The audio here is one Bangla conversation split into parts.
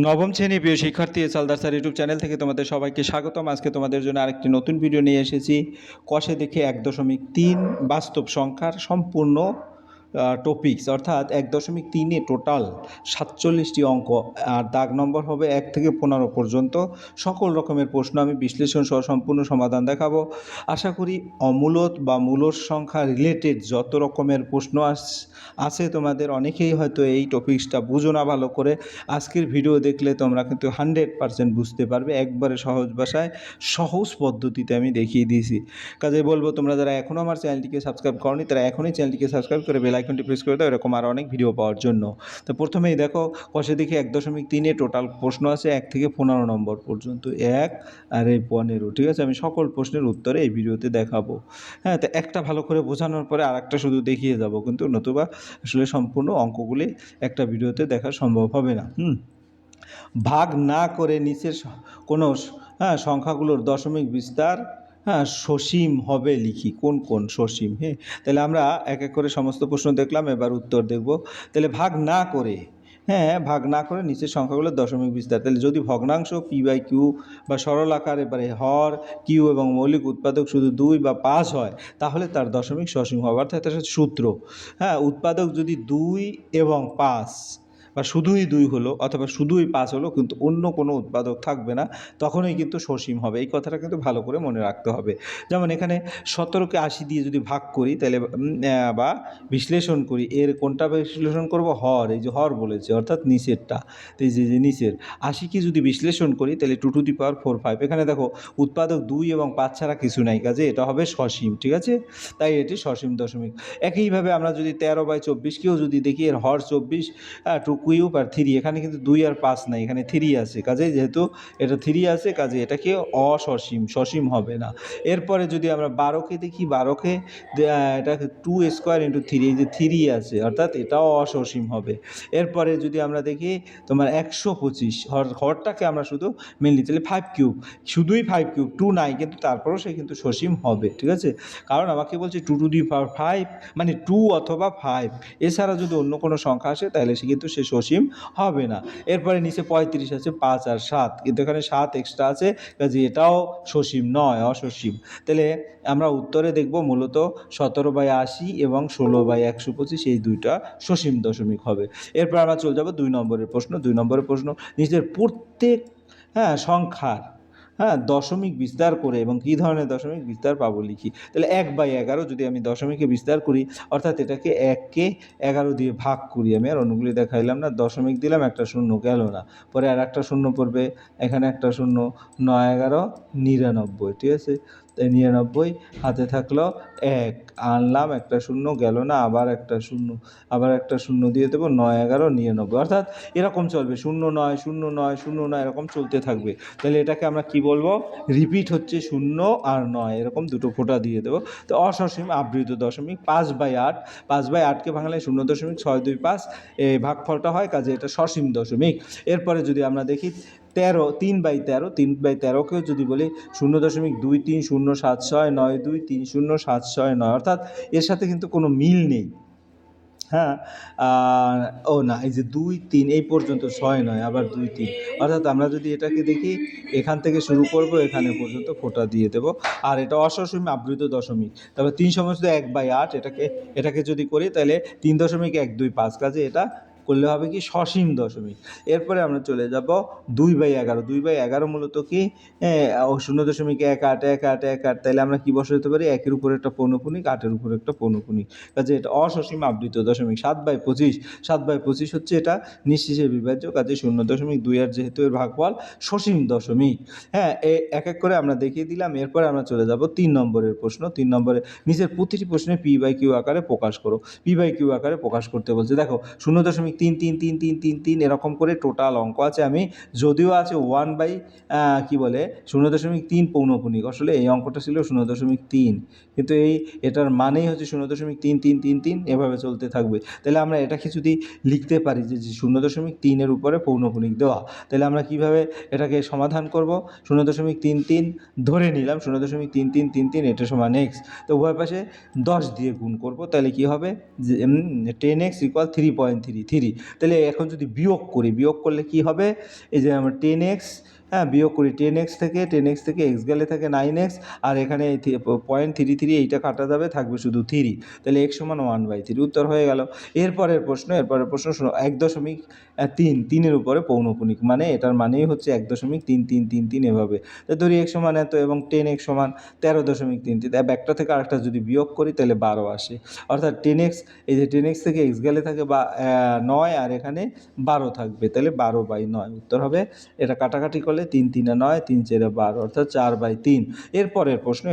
নবম শ্রেণী প্রিয় শিক্ষার্থী সালদার স্যার ইউটিউব চ্যানেল থেকে তোমাদের সবাইকে স্বাগতম। আজকে তোমাদের জন্য আরেকটি নতুন ভিডিও নিয়ে এসেছি। কষে দেখে 1.3 বাস্তব সংখ্যার সম্পূর্ণ টপিকস, অর্থাৎ 1.3-এ টোটাল 47টি অঙ্ক, আর দাগ নম্বর হবে 1 থেকে 15 পর্যন্ত। সকল রকমের প্রশ্ন আমি বিশ্লেষণ সহ সম্পূর্ণ সমাধান দেখাবো। আশা করি অমূলত বা মূলদ সংখ্যা রিলেটেড যত রকমের প্রশ্ন আছে তোমাদের অনেকেই হয়তো এই টপিক্সটা বুঝো না ভালো করে। আজকের ভিডিও দেখলে তোমরা কিন্তু 100% বুঝতে পারবে। একবারে সহজ ভাষায় সহজ পদ্ধতিতে আমি দেখিয়ে দিয়েছি। কাজে বলবো, তোমরা যারা এখনও আমার চ্যানেলটিকে সাবস্ক্রাইব করনি তারা এখনই চ্যানেলটিকে সাবস্ক্রাইব করে বেল আইকনটি প্রেস করে দাও, এরকম আরও অনেক ভিডিও পাওয়ার জন্য। তো প্রথমেই দেখো, কষে দেখে 1.3-এ টোটাল প্রশ্ন আছে 1 থেকে 15 নম্বর পর্যন্ত। 1 আর এই 15, ঠিক আছে? আমি সকল প্রশ্নের উত্তরে এই ভিডিওতে দেখাবো। হ্যাঁ, তো একটা ভালো করে বোঝানোর পরে আর একটা শুধু দেখিয়ে যাব, কিন্তু নতুবা আসলে সম্পূর্ণ অঙ্কগুলি একটা ভিডিওতে দেখা সম্ভব হবে না। ভাগ না করে নিচের কোনো সংখ্যাগুলোর দশমিক বিস্তার সসীম হবে লিখি। কোন কোন সসীম? তাহলে আমরা এক এক করে সমস্ত প্রশ্ন দেখলাম, এবার উত্তর দেখব। তাহলে ভাগ না করে, ভাগ না করে নিচের সংখ্যাগুলোর দশমিক বিস্তার। তাহলে যদি ভগ্নাংশ P/Q বা সরল আকার, এবারে হর কিউ এবং মৌলিক উৎপাদক শুধু 2 বা 5 হয়, তাহলে তার দশমিক সসীম হবে। অর্থাৎ এটা সূত্র। উৎপাদক যদি 2 এবং 5 বা শুধুই 2 হলো অথবা শুধুই 5 হলো, কিন্তু অন্য কোনো উৎপাদক থাকবে না, তখনই কিন্তু সসীম হবে। এই কথাটা কিন্তু ভালো করে মনে রাখতে হবে। যেমন এখানে 17কে 80 দিয়ে যদি ভাগ করি, তাহলে বা বিশ্লেষণ করি, এর কোনটা বিশ্লেষণ করব? হর। এই যে হর বলেছে, অর্থাৎ নিচেরটা। তো এই যে নিচের 80কে যদি বিশ্লেষণ করি, তাহলে 2 টু দি পাওয়ার 4 5। এখানে দেখো উৎপাদক 2 এবং 5 ছাড়া কিছু নাই, কাজে এটা হবে সসীম, ঠিক আছে? তাই এটি সসীম দশমিক। একইভাবে আমরা যদি 13/24কেও যদি দেখি, এর হর 24, 2 কিউব আর 3, এখানে কিন্তু 2 আর 5 নাই, এখানে 3 আছে। কাজে যেহেতু এটা 3 আছে, কাজে এটাকে অসসীম, সসীম হবে না। এরপরে যদি আমরা 12কে দেখি, 12কে এটা 2 স্কোয়ার ইন্টু 3, এই যে 3 আছে, অর্থাৎ এটাও অসসীম হবে। এরপরে যদি আমরা দেখি তোমার 125, হরটাকে আমরা শুধু মেনলি, তাহলে 5 কিউব, শুধুই 5 কিউব, 2 নাই, কিন্তু তারপরেও সে কিন্তু সসীম হবে, ঠিক আছে? কারণ আমাকে বলছে 2 টু দি পাওয়ার 5, মানে 2 অথবা 5, এছাড়া যদি অন্য কোনো সংখ্যা আসে তাহলে সে কিন্তু সে সসীম হবে না। এরপরে নিচে 35 আছে, 5 আর 7, কিন্তু এখানে 7 এক্সট্রা আছে, কাজে এটাও সসীম নয়, অসসীম। তাহলে আমরা উত্তরে দেখব মূলত 17/80 এবং 16/125, এই দুইটা সসীম দশমিক হবে। এরপর আমরা চলে যাব 2 নম্বরের প্রশ্ন। 2 নম্বরের প্রশ্ন, নিচের প্রত্যেক সংখ্যার দশমিক বিস্তার করে এবং কী ধরনের দশমিক বিস্তার পাবো লিখি। তাহলে 1/11 যদি আমি দশমিকে বিস্তার করি, অর্থাৎ এটাকে 1কে 11 দিয়ে ভাগ করি। আমি আর অনুগুলি দেখাইলাম না, দশমিক দিলাম, একটা শূন্য গেল না, পরে আর একটা শূন্য পড়বে, এখানে একটা শূন্য, 9 11 99, ঠিক আছে? তাই 99, হাতে থাকলো 1, আনলাম, একটা শূন্য গেল না, আবার একটা শূন্য, আবার একটা শূন্য দিয়ে দেবো, 9 11 99, অর্থাৎ এরকম চলবে, 0 9 0 9 0 9, এরকম চলতে থাকবে। তাহলে এটাকে আমরা কি বলবো? রিপিট হচ্ছে 0 আর 9, এরকম দুটো ফোঁটা দিয়ে দেবো। তো অসসীম আবৃত দশমিক। 5/8, 5/8কে ভাঙলে 0.625 এই ভাগফলটা হয়, কাজে এটা সসীম দশমিক। এরপরে যদি আমরা দেখি 3/13, 3/13কেও যদি বলি 0.2307692 30769, অর্থাৎ এর সাথে কিন্তু কোনো মিল নেই। না, এই যে 2 3 এই পর্যন্ত 6 নয়, আবার 2 3, অর্থাৎ আমরা যদি এটাকে দেখি, এখান থেকে শুরু করব, এখানে পর্যন্ত ফোঁটা দিয়ে দেব, আর এটা অসসীম আবৃত দশমিক। তবে 3 সমস্ত 1/8, এটাকে যদি করি, তাহলে 3.125, কাজে এটা করলে হবে কি? সসীম দশমিক। এরপরে আমরা চলে যাব 2/11। 2/11 মূলত কি? 0.181818, তাহলে আমরা কি বসাতে পারি? 1-এর উপরে একটা পৌনঃপুনিক, 8-এর উপরে একটা পৌনঃপুনিক, কাজে এটা অসসীম আবৃত দশমিক। 7/25, 7/25 হচ্ছে এটা নিঃশেষে বিভাজ্য, কাজে 0.28, যেহেতু এর ভাগফল সসীম দশমিক। এক এক করে আমরা দেখিয়ে দিলাম। এরপরে আমরা চলে যাব 3 নম্বরের প্রশ্ন। 3 নম্বরে নিচের প্রতিটি প্রশ্নে P/Q আকারে প্রকাশ করো। P/Q আকারে প্রকাশ করতে বলছে। দেখো 0.33333 এরকম করে টোটাল অঙ্ক আছে। আমি যদিও আছে 0.3 পৌনঃপুনিক, আসলে এই অঙ্কটা ছিল 0.3, কিন্তু এটার মানেই হচ্ছে 0.3333, এভাবে চলতে থাকবে। তাহলে আমরা এটাকে যদি লিখতে পারি যে 0.3 উপরে পৌনঃপুনিক দেওয়া, তাহলে আমরা কিভাবে এটাকে সমাধান করব? 0.33 ধরে নিলাম, 0.3333, এটা সমান x। তো উভয় পাশে 10 দিয়ে গুণ করব, তাহলে কি হবে? 10x = 3.33, 3। তাহলে এখন যদি বিয়োগ করলে কি হবে, এই যে আমরা 10x, হ্যাঁ বিয়োগ করি 10x থেকে এক্স গেলে থাকে 9x, আর এখানে 0.33 এইটা কাটা যাবে, থাকবে শুধু 3। তাহলে x সমান 1/3, উত্তর হয়ে গেল। এরপরের প্রশ্ন শোনো, 1.3 উপরে পৌনপুনিক, মানে এটার মানেই হচ্ছে 1.3333 এভাবে। তো ধরি x সমান এত এবং 10x সমান 13.33, তাই একটা থেকে আরেকটা যদি বিয়োগ করি তাহলে 12 আসে। অর্থাৎ 10x, এই যে 10x থেকে x গেলে থাকে 9, আর এখানে 12 থাকবে, তাহলে 12/9 উত্তর হবে। এটা কাটাকাটি করলে 3 3 9, 3 4 12, অর্থাৎ 4/3। এরপরের প্রশ্ন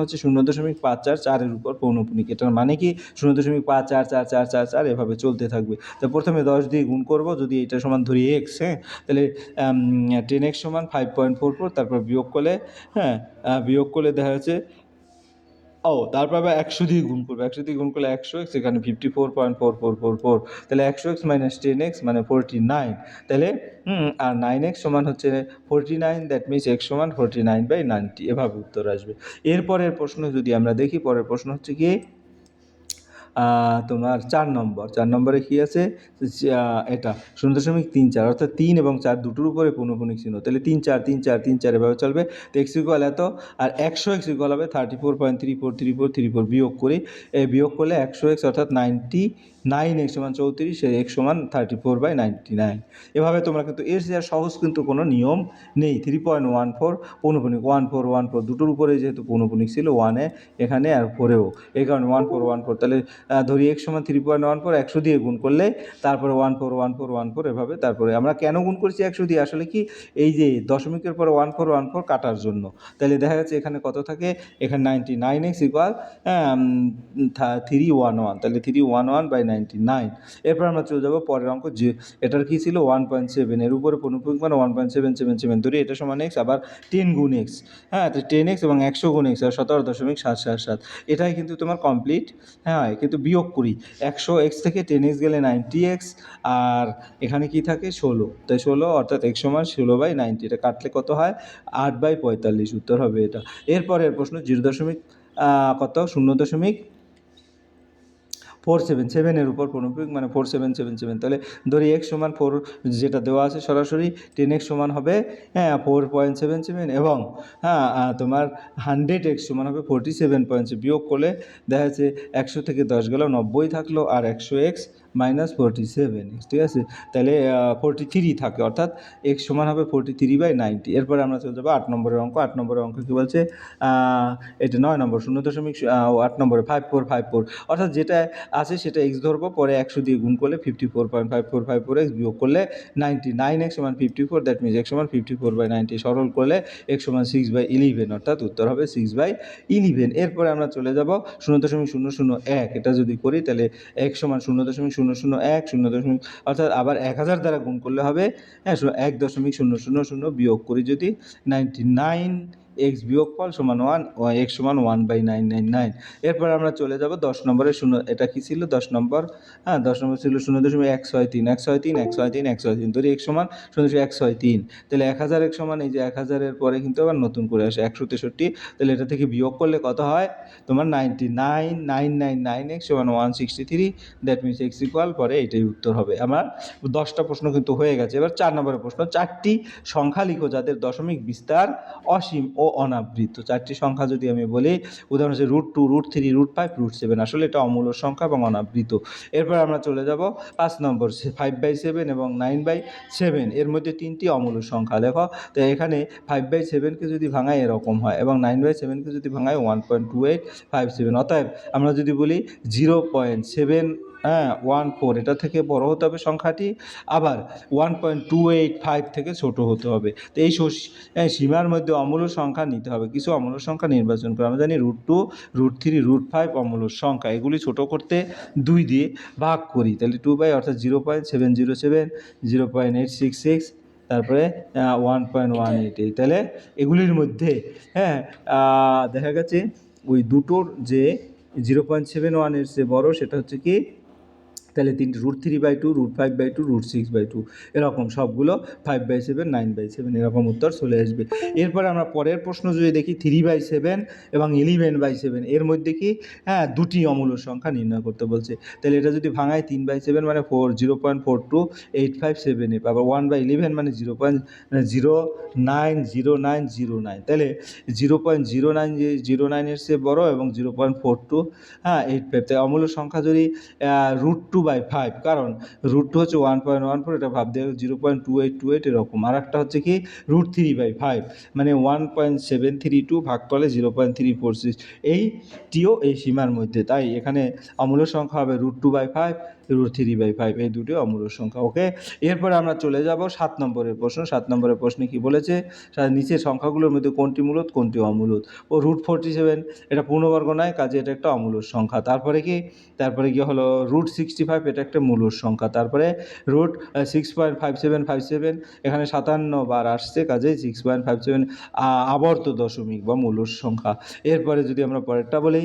হচ্ছে 0.544 এর উপর পৌনপুনিক, এটার মানে কি 0.5444444 এভাবে চলতে থাকবে। তো প্রথমে 10 দিয়ে গুণ করব, যদি এটা সমান ধরি x, হ্যাঁ তাহলে 10x সমান 5.44, তারপর বিয়োগ করলে, হ্যাঁ বিয়োগ করলে দেখা যাচ্ছে তারপর আবার 100 দিয়ে গুণ করবে, 100 দিয়ে গুণ করলে 100x, এখানে 54.4444, তাহলে 100x মাইনাস 10x মানে 49, তাহলে আর 9x সমান হচ্ছে 49, দ্যাট মিনস x সমান 49/90, এভাবে উত্তর আসবে। এরপরের প্রশ্ন যদি আমরা দেখি, পরের প্রশ্ন হচ্ছে কি তোমার 4 নম্বরে কি আছে, এটা 0.34, অর্থাৎ 3 এবং 4 দুটোর উপরে পৌনপুনিক চিহ্ন, তাহলে 3 4 3 4 3 4 এভাবে চলবে। তো x ইকুয়াল এত, আর 100x ইকুয়াল হবে 34.343434, বিয়োগ করলে 100x অর্থাৎ 9x সমান 34, x সমান 34/99। এভাবে তোমরা কিন্তু এর চেয়ে সহজ কিন্তু কোনো নিয়ম নেই। 3.14 পৌনপুনিক, 1414 দুটোর উপরে যেহেতু পৌনপুনিক ছিল, 1-এ এখানে আর 4-এও, এই কারণে 1414। তাহলে ধরি x সমান 3.14, 100 দিয়ে গুণ করলে তারপরে 141414 এভাবে, তারপরে আমরা কেন গুণ করছি 100 দিয়ে, আসলে কি এই যে দশমিকের পরে 1414 কাটার জন্য। তাহলে দেখা যাচ্ছে এখানে কত থাকে, এখানে 99x ইকুয়াল 311, তাহলে 311/99। এরপর আমরা চলে যাবো পরের অঙ্ক, যে এটার কি ছিল 1.7, এর উপরে পৌনপুনিক মানে 1.777, ধরি এটা সমান x, আবার 10 গুণ x, হ্যাঁ তো 10x এবং 100 গুণ x, আর 17.777, এটাই কিন্তু তোমার কমপ্লিট। হ্যাঁ কিন্তু বিয়োগ করি, 100x থেকে 10x গেলে 90x, আর এখানে কি থাকে 16, তাই 16 অর্থাৎ x সমান 16/90, এটা কাটলে কত হয় 8/45, উত্তর হবে এটা। এরপরের প্রশ্ন 0.47 এর উপর পৌনপুনিক মানে 4777, তাহলে ধরি x সমান 4, যেটা দেওয়া আছে সরাসরি, 10x সমান হবে 4.77, এবং তোমার 100x সমান হবে 47. বিয়োগ করলে দেখা যাচ্ছে 100 থেকে 10 গেল 90 থাকলো, আর 100x মাইনাস 47x, ঠিক আছে, তাহলে 43 থাকে, অর্থাৎ x সমান হবে 43/90। এরপরে আমরা চলে যাবো 8 নম্বরের অঙ্ক। 8 নম্বরের অঙ্ক কী বলছে, এটা 9 নম্বর, 0.8 নম্বরে 5454, অর্থাৎ যেটা আছে সেটা x ধরবো, পরে 100 দিয়ে গুণ করলে 54.5454x, বিয়োগ করলে 99x সমান 54, দ্যাট মিনস x সমান 54/90, সরল করলে x সমান 6/11, অর্থাৎ উত্তর হবে 6/11। এরপরে আমরা চলে যাব 0.001, এটা যদি করি তাহলে x সমান 0.001, অর্থাৎ আবার 1000 দ্বারা গুণ করলে হবে 1.000, বিয়োগ করি যদি 99, x বিয়োগফল সমান 1, x সমান 1/999। এরপর আমরা চলে যাব 10 নম্বরে, এটা কি ছিল 10 নম্বর, 10 নম্বর ছিল 0.163, ধরি x সমান 0.163, তাহলে 1000x সমান, এই যে 1000-এর পরে কিন্তু আবার নতুন করে আসে 163, তাহলে এটা থেকে বিয়োগ করলে কত হয় তোমার 99999x সমান 163, দ্যাট মিনস x ইকুয়াল, পরে এটাই উত্তর হবে। আমার 10টা প্রশ্ন কিন্তু হয়ে গেছে। এবার 4 নম্বরের প্রশ্ন, 4টি সংখ্যা লিখো যাদের দশমিক বিস্তার অসীম ও অনাবৃত। 4টি সংখ্যা যদি আমি বলি, উদাহরণ হচ্ছে √2, √3, √5, √7, আসলে এটা অমূল্য সংখ্যা এবং অনাবৃত। এরপর আমরা চলে যাব 5 নম্বর, 5/7 এবং 9/7, এর মধ্যে 3টি অমূল্য সংখ্যা লেখো। তো এখানে 5/7কে যদি ভাঙাই এরকম হয়, এবং 9/7কে যদি ভাঙাই 1.2857, অতএব আমরা যদি বলি 0.714, এটা থেকে বড় হতে হবে সংখ্যাটি, আবার 1.285 থেকে ছোট হতে হবে। তো এই সীমার মধ্যে অমূল্য সংখ্যা নিতে হবে, কিছু অমূল্য সংখ্যা নির্বাচন করে। আমরা জানি √2, √3, √5 অমূল্য সংখ্যা, এগুলি ছোট করতে 2 দিয়ে ভাগ করি, তাহলে 2 অর্থাৎ 0.707, 0.866, তারপরে 1.188, তাহলে এগুলির মধ্যে দেখা গেছে ওই দুটোর যে 0.71 এর চেয়ে বড়, সেটা হচ্ছে কি তাহলে √3/2, √5/2, √6/2 এরকম সবগুলো 5/7, 9/7 এরকম উত্তর চলে আসবে। এরপরে আমরা পরের প্রশ্ন যদি দেখি 3/7 এবং 11/7 এর মধ্যে কি দুটি অমূল্য সংখ্যা নির্ণয় করতে বলছে। তাহলে এটা যদি ভাঙায় 3/7 মানে 0.428578, আবার 1/11 মানে 0.090909, তাহলে 0.0909 এর চেয়ে বড় এবং 0.4285। তাই অমূল্য সংখ্যা যদি √2/5, কারণ √2 হচ্ছে 1.14, এটা ভাব দিয়ে 0.2828 এরকম। আর একটা হচ্ছে কি √3/5 মানে 1.732 ভাগ করলে 0.346, এইটিও এই সীমার মধ্যে। তাই এখানে অমূল্য সংখ্যা হবে √2/5, √3/5, এই দুটি অমূল্য সংখ্যা। ওকে, এরপরে আমরা চলে যাব 7 নম্বরের প্রশ্ন। 7 নম্বরের প্রশ্নে কি বলেছে, নিচের সংখ্যাগুলোর মধ্যে কোনটি মূলদ কোনটি অমূলদ। ও √47 এটা পূর্ণবর্গ নয়, কাজে এটা একটা অমূল্য সংখ্যা। তারপরে কি হলো √65, এটা একটা মূলদ সংখ্যা। তারপরে √6.5757 এখানে 57 বার আসছে, কাজেই 6.57 আবর্ত দশমিক বা মূলদ সংখ্যা। এরপরে যদি আমরা পরেরটা বলি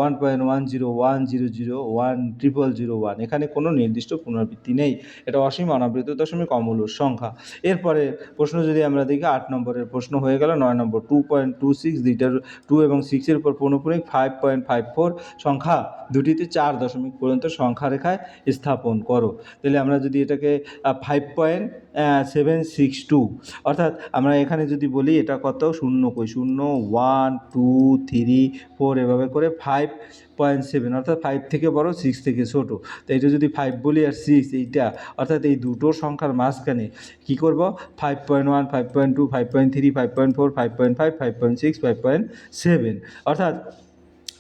1.10100010001, এখানে কোনো নির্দিষ্ট পুনরাবৃত্তি নেই, এটা অসীম অনাবৃত দশমিক অমূলদ সংখ্যা। এরপরে প্রশ্ন যদি আমরা দেখি 8 নম্বরের প্রশ্ন হয়ে গেল। 9 নম্বর 2.26 দুইটার 2 এবং 6-এর উপর পৌনঃপুনিক 5.54 সংখ্যা দুটিতে 4 দশমিক পর্যন্ত সংখ্যা রেখায় স্থাপন করো। তাহলে আমরা যদি এটাকে 5.762, অর্থাৎ আমরা এখানে যদি বলি এটা কত, 0 1 2 3 4 এভাবে করে 5.7, অর্থাৎ 5 থেকে বড়, 6 থেকে ছোট। তো এটা যদি 5 বলি আর 6 এইটা, অর্থাৎ এই দুটো সংখ্যার মাঝখানে কী করব, 5.1 5.2 5.3 5.4 5.5 5.6 5.7, অর্থাৎ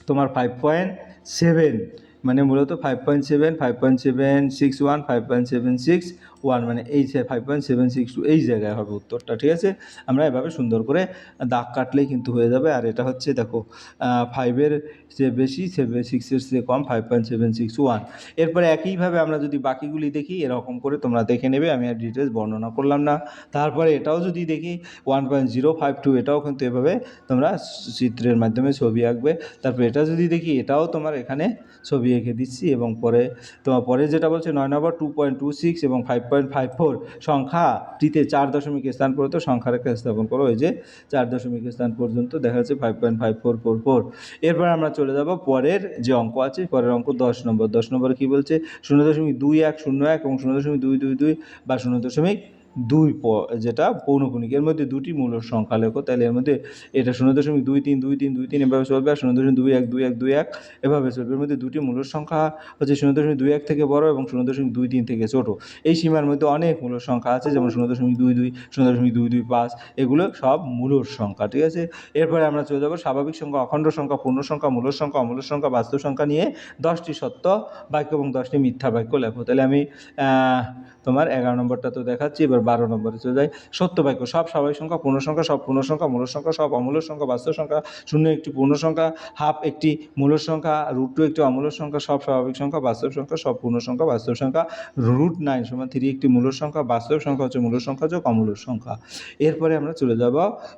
তোমার 5.7 মানে মূলত 5.7 5.761 5.761 মানে এই 5.762 এই জায়গায় হবে উত্তরটা। ঠিক আছে, আমরা এভাবে সুন্দর করে দাগ কাটলেই কিন্তু হয়ে যাবে। আর এটা হচ্ছে দেখো 5-এর চেয়ে বেশি, 6-এর চেয়ে কম, 5.761। এরপরে একইভাবে আমরা যদি বাকিগুলি দেখি, এরকম করে তোমরা দেখে নেবে, আমি আর ডিটেলস বর্ণনা করলাম না। তারপরে এটাও যদি দেখি 1.052, এটাও কিন্তু এভাবে তোমরা চিত্রের মাধ্যমে ছবি আঁকবে। তারপর এটা যদি দেখি, এটাও তোমার এখানে ছবি এঁকে দিচ্ছি। এবং পরে যেটা বলছে 9 নম্বর 2.26 এবং 5.54 সংখ্যাটিতে 4 দশমিক স্থান পর্যন্ত সংখ্যা রেখা স্থাপন করো। এই যে 4 দশমিক স্থান পর্যন্ত দেখা যাচ্ছে 5.5444। এরপর আমরা চলে যাব পরের যে অঙ্ক আছে, পরের অঙ্ক 10 নম্বর। 10 নম্বরে কী বলছে, 0.2101 এবং 0.222 বা 0.2 যেটা পৌনঃপুনিক, এর মধ্যে দুটি মূলদ সংখ্যা লেখো। তাহলে এর মধ্যে এটা 0.232323 এভাবে চলবে, আর 0.212121 এভাবে চলবে। এর মধ্যে দুটি মূলদ সংখ্যা হচ্ছে 0.21 থেকে বড় এবং 0.23 থেকে ছোট। এই সীমার মধ্যে অনেক মূলদ সংখ্যা আছে, যেমন 0.22 0.225, এগুলো সব মূলদ সংখ্যা। ঠিক আছে, এরপরে আমরা চলে যাব স্বাভাবিক সংখ্যা, অখণ্ড সংখ্যা, পূর্ণ সংখ্যা, মূলদ সংখ্যা, অমূলদ সংখ্যা, বাস্তব সংখ্যা নিয়ে 10টি সত্য বাক্য এবং 10টি মিথ্যা বাক্য লেখো। তাহলে আমি তোমার 11 নম্বরটা তো দেখাচ্ছি, এবার 12 নম্বরে চলে যাই। সত্য বাক্য, সব স্বাভাবিক সংখ্যা, পূর্ণ সংখ্যা, সব পূর্ণ সংখ্যা, মূলদ সংখ্যা, সব অমূলদ সংখ্যা, বাস্তব সংখ্যা, 0 একটি পূর্ণ সংখ্যা, হাফ একটি মূলদ সংখ্যা, √2 একটি অমূলদ সংখ্যা, সব স্বাভাবিক সংখ্যা, বাস্তব সংখ্যা, সব পূর্ণ সংখ্যা, বাস্তব সংখ্যা, √9 = 3 একটি মূলদ সংখ্যা, বাস্তব সংখ্যা হচ্ছে মূলদ সংখ্যা যোগ অমূলদ সংখ্যা। এরপরে আমরা চলে যাব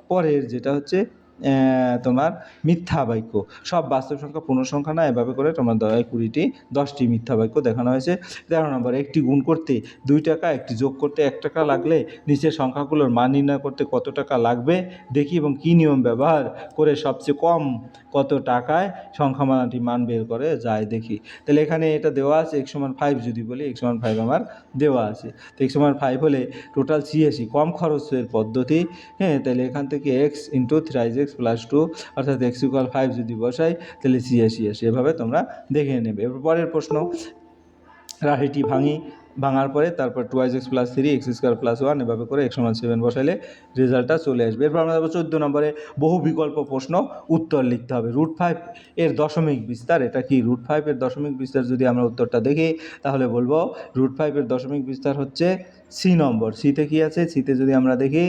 পরের, যেটা হচ্ছে তোমার মিথ্যা বাক্য, সব বাস্তব সংখ্যা পূর্ণ সংখ্যা না, এভাবে করে তোমার 10টি মিথ্যা বাক্য দেখানো হয়েছে। 13 নম্বর, একটি গুণ করতে 2 টাকা, একটি যোগ করতে 1 টাকা লাগলে নিচের সংখ্যাগুলোর মান নির্ণয় করতে কত টাকা লাগবে দেখি, এবং কী নিয়ম ব্যবহার করে সবচেয়ে কম কত টাকায় সংখ্যামানটি মান বের করে যায় দেখি। তাহলে এখানে এটা দেওয়া আছে x = 5, যদি বলি x = 5 আমার দেওয়া আছে। তো x = 5 হলে টোটাল 86, কম খরচের পদ্ধতি। তাহলে এখান থেকে x × 3x + 2, অর্থাৎ x = 5 যদি বসাই তাহলে 86 আসে। এভাবে তোমরা দেখে নেবে। এবার পরের প্রশ্ন, রাশিটি ভাঙার পরে তারপর 2x + 3 x² + 1 এভাবে করে x = 7 বসাইলে রেজাল্টটা চলে আসবে। এরপর আমরা যাবো 14 নম্বরে, বহু বিকল্প প্রশ্ন, উত্তর লিখতে হবে। √5 এর দশমিক বিস্তার, এটা কি √5 এর দশমিক বিস্তার, যদি আমরা উত্তরটা দেখি তাহলে বলবো √5 এর দশমিক বিস্তার হচ্ছে C নম্বর। সিতে কি আছে, সিতে যদি আমরা দেখি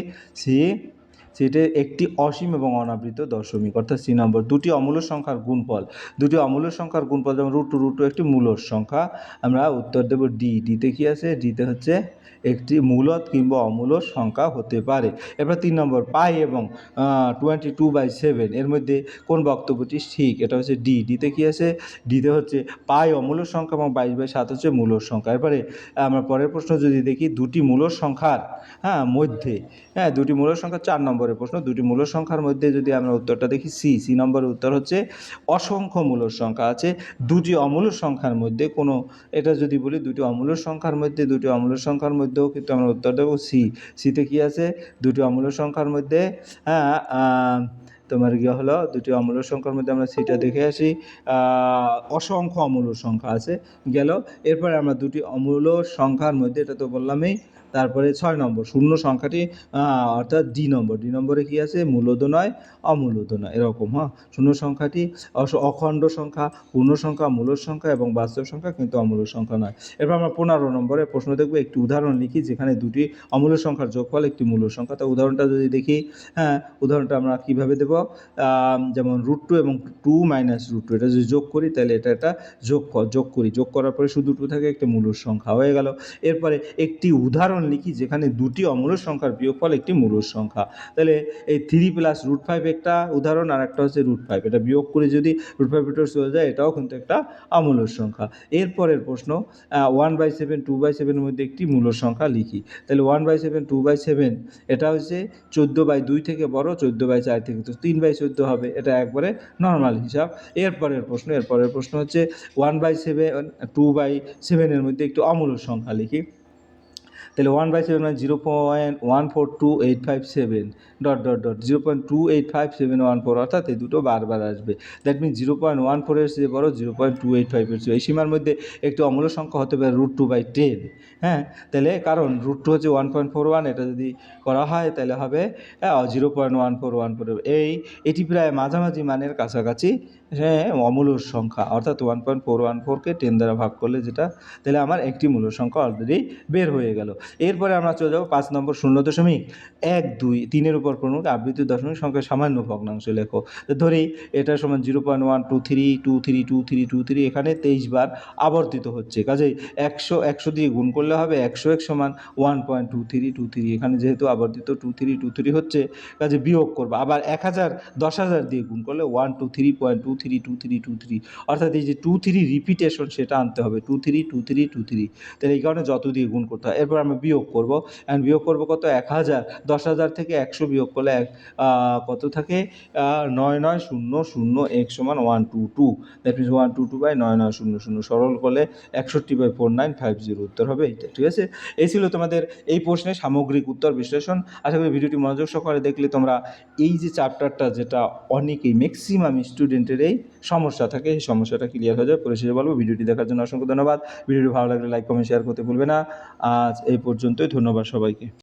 সেটা একটি অসীম এবং অনাবৃত দশমিক, অর্থাৎ সি নম্বর। দুটি অমূল্য সংখ্যার গুণফল, দুটি অমূল্য সংখ্যার গুণফল যেমন √2 একটি মূলদ সংখ্যা, আমরা উত্তর দেব ডি। ডিতে কি আছে? ডিতে হচ্ছে একটি মূলদ কিংবা অমূলদ সংখ্যা হতে পারে। এরপর 3 নম্বর, পাই এবং 22/7 এর মধ্যে কোন বক্তব্যটি ঠিক? এটা হচ্ছে ডি। ডিতে কি আছে? ডিতে হচ্ছে পাই অমূলদ সংখ্যা এবং 22/7 হচ্ছে মূলদ সংখ্যা। এরপরে আমরা পরের প্রশ্ন যদি দেখি, দুটি মূলদ সংখ্যার মধ্যে, দুটি মূলদ সংখ্যা 4 নম্বরের প্রশ্ন, দুটি মূলদ সংখ্যার মধ্যে যদি আমরা উত্তরটা দেখি, সি নম্বরের উত্তর হচ্ছে অসংখ্য মূলদ সংখ্যা আছে। দুটি অমূলদ সংখ্যার মধ্যে কোনো, এটা যদি বলি দুটি অমূলদ সংখ্যার মধ্যে, দুটি অমূলদ সংখ্যার মধ্যেও কিন্তু আমরা উত্তর দেবো সি। সিতে কি আছে? দুটি অমূলদ সংখ্যার মধ্যে তোমার গিয়ে হলো, দুটি অমূলদ সংখ্যার মধ্যে আমরা সিটা দেখে আসি, অসংখ্য অমূলদ সংখ্যা আছে গেল। এরপরে আমরা দুটি অমূলদ সংখ্যার মধ্যে, এটা তো বললামই। তারপরে 6 নম্বর, শূন্য সংখ্যাটি অর্থাৎ ডি নম্বর। ডি নম্বরে কী আছে? মূলদ নয়, অমূলদ নয়, এরকম। শূন্য সংখ্যাটি অখণ্ড সংখ্যা, পূর্ণ সংখ্যা, মূলদ সংখ্যা এবং বাস্তব সংখ্যা, কিন্তু অমূলদ সংখ্যা নয়। এরপর আমরা 15 নম্বরে প্রশ্ন দেখব, একটি উদাহরণ লিখি যেখানে দুটি অমূলদ সংখ্যার যোগফল একটি মূলদ সংখ্যা। তো উদাহরণটা যদি দেখি, উদাহরণটা আমরা কীভাবে দেব? যেমন √2 এবং 2 - √2, এটা যদি যোগ করি তাহলে এটা একটা যোগফল। যোগ করার পরে শুধু 2 থাকে, একটা মূলদ সংখ্যা হয়ে গেল। এরপরে একটি উদাহরণ লিখি যেখানে দুটি অমূলদ সংখ্যার বিয়োগফল একটি মূলদ সংখ্যা। তাহলে এই 3 + √5 একটা উদাহরণ, আর একটা হচ্ছে √5, এটা বিয়োগ করে যদি √5 ভিতরে চলে যায়, এটাও কিন্তু একটা অমূলদ সংখ্যা। এরপরের প্রশ্ন, 1/7 2/7 এর মধ্যে একটি মূলদ সংখ্যা লিখি। তাহলে 1/7 2/7 এটা হচ্ছে 14/2 থেকে বড়, 14/4 থেকে, তো 3/14 হবে, এটা একবারে নর্মাল হিসাব। এরপরের প্রশ্ন হচ্ছে 1/7 2/7 এর মধ্যে একটি অমূলদ সংখ্যা লিখি। তাহলে 1/7 মানে 0.142857 ... 0.285714, অর্থাৎ এই দুটো বারবার আসবে। দ্যাট মিন 0.14 এর চেয়ে বড়, 0.285 এর চেয়ে। এই সীমার মধ্যে একটি অমূলদ সংখ্যা হতে পারে √2/10। তাহলে কারণ √2 হচ্ছে 1.41, এটা যদি করা হয় তাহলে হবে 0.1414। এটি প্রায় মাঝামাঝি মানের কাছাকাছি অমূলদ সংখ্যা, অর্থাৎ 1.414কে 10 দ্বারা ভাগ করলে যেটা, তাহলে আমার একটি মূলদ সংখ্যা অলরেডি বের হয়ে গেল। এরপরে আমরা চলে যাব 5 নম্বর, 0.123 এর উপর প্রমুখ আবৃত দশমিক সংখ্যার সামান্য ভগ্নাংশ লেখো। তো ধরি এটা সমান 0.123232323, এখানে 23 বার আবর্তিত হচ্ছে, কাজেই 100 দিয়ে গুণ করলে হবে 100x সমান 1.2323। এখানে যেহেতু আবর্তিত 2323 হচ্ছে, কাজে বিয়োগ করবো। আবার 1000 10,000 দিয়ে গুণ করলে 123.232323, অর্থাৎ এই যে 23 রিপিটেশন সেটা আনতে হবে, 232323। তাহলে এই কারণে যত দিয়ে গুণ করতে হয়। এরপর আমরা বিয়োগ করবো, অ্যান্ড বিয়োগ করবো কত? 1000, 10,000 থেকে 100 বিয়োগ করলে কত থাকে? 9900x সমান 122। দ্যাট মিনস 122/9900, সরল করলে 61/4950, উত্তর হবে এইটা। ঠিক আছে, এই ছিল তোমাদের এই প্রশ্নের সামগ্রিক উত্তর বিশ্লেষণ। আশা করি ভিডিওটি মনোযোগ সহকারে দেখলে তোমরা এই যে চ্যাপ্টারটা, যেটা অনেকেই ম্যাক্সিমাম স্টুডেন্টের এই সমস্যা থাকে, এই সমস্যাটা ক্লিয়ার হয়ে যায়। পরিশেষে বলবো, ভিডিওটি দেখার জন্য অসংখ্য ধন্যবাদ। ভিডিওটি ভালো লাগলে লাইক কমেন্ট শেয়ার করতে ভুলবে না। আজ এই পর্যন্তই, ধন্যবাদ সবাইকে।